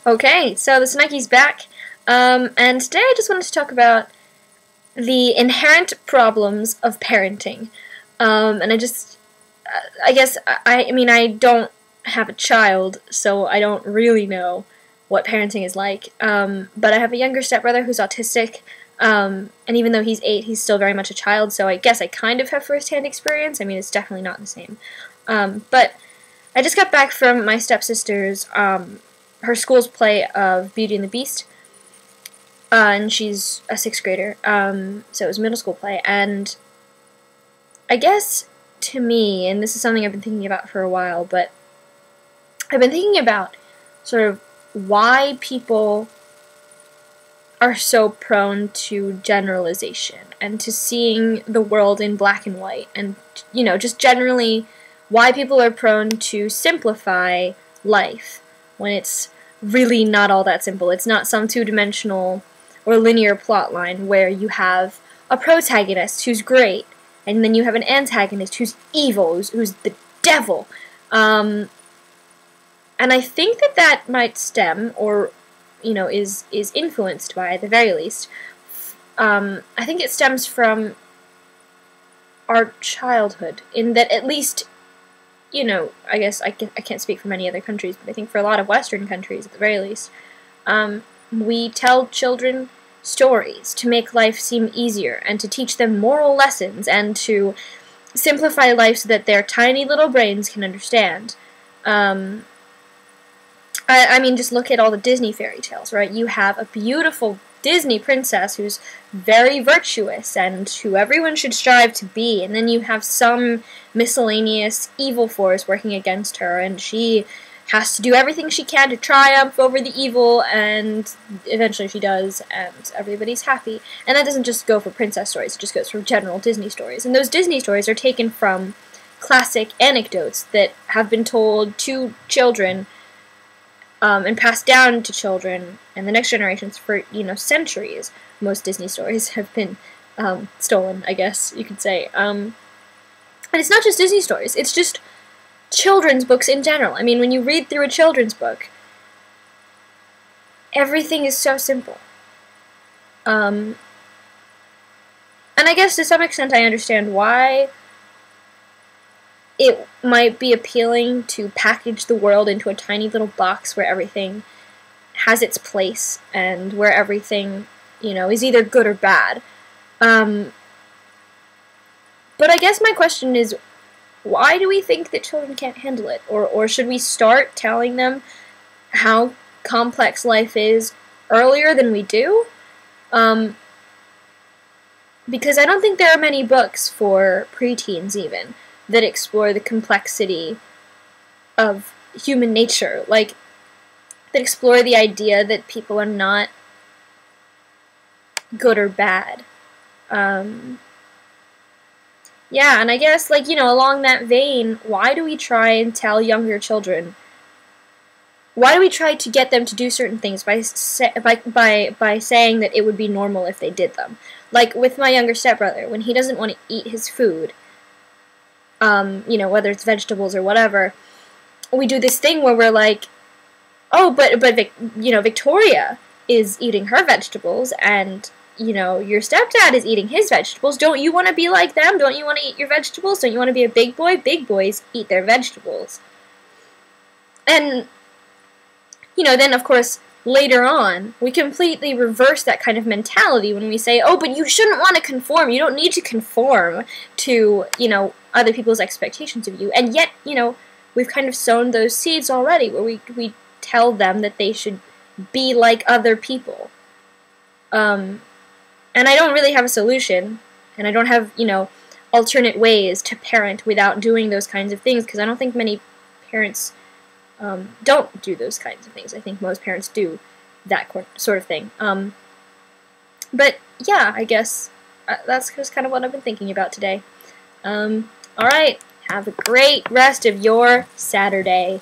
Okay, so the Snike's back, and today I just wanted to talk about the inherent problems of parenting. And I guess, I mean, I don't have a child, so I don't really know what parenting is like. But I have a younger stepbrother who's autistic, and even though he's 8, he's still very much a child, so I guess I kind of have first-hand experience. I mean, it's definitely not the same. But I just got back from my stepsister's, her school's play of Beauty and the Beast, and she's a 6th grader, so it was a middle school play, and I guess to me, and this is something I've been thinking about for a while, but I've been thinking about sort of why people are so prone to generalization and to seeing the world in black and white, and, you know, just generally why people are prone to simplify life when it's really not all that simple. It's not some two-dimensional or linear plot line where you have a protagonist who's great, and then you have an antagonist who's evil, who's the devil. And I think that might stem, or, you know, is influenced by, at the very least, I think it stems from our childhood, in that at least, you know, I guess I can't speak for many other countries, but I think for a lot of Western countries, at the very least, we tell children stories to make life seem easier, and to teach them moral lessons, and to simplify life so that their tiny little brains can understand. I mean, just look at all the Disney fairy tales, right? You have a beautiful Disney princess who's very virtuous and who everyone should strive to be, and then you have some miscellaneous evil force working against her, and she has to do everything she can to triumph over the evil, and eventually she does, and everybody's happy. And that doesn't just go for princess stories, it just goes for general Disney stories. And those Disney stories are taken from classic anecdotes that have been told to children, and passed down to children and the next generations for, you know, centuries. Most Disney stories have been stolen, I guess you could say. And it's not just Disney stories, it's just children's books in general. I mean, when you read through a children's book, everything is so simple. And I guess to some extent I understand why it might be appealing to package the world into a tiny little box where everything has its place, and where everything, you know, is either good or bad. But I guess my question is, why do we think that children can't handle it? Or should we start telling them how complex life is earlier than we do? Because I don't think there are many books for preteens, even, that explore the complexity of human nature, like, that explore the idea that people are not good or bad. Yeah, and I guess, like, you know, along that vein, why do we try and tell younger children, why do we try to get them to do certain things by saying that it would be normal if they did them? Like, with my younger stepbrother, when he doesn't want to eat his food, you know, whether it's vegetables or whatever, we do this thing where we're like, oh, but you know, Victoria is eating her vegetables, and, you know, your stepdad is eating his vegetables. Don't you want to be like them? Don't you want to eat your vegetables? Don't you want to be a big boy? Big boys eat their vegetables. And, you know, then, of course, later on, we completely reverse that kind of mentality when we say, oh, but you shouldn't want to conform. You don't need to conform to, you know, other people's expectations of you. And yet, you know, we've kind of sown those seeds already, where we tell them that they should be like other people. And I don't really have a solution, and I don't have, you know, alternate ways to parent without doing those kinds of things, because I don't think many parents don't do those kinds of things. I think most parents do that sort of thing. But yeah, I guess that's just kind of what I've been thinking about today. Alright, have a great rest of your Saturday.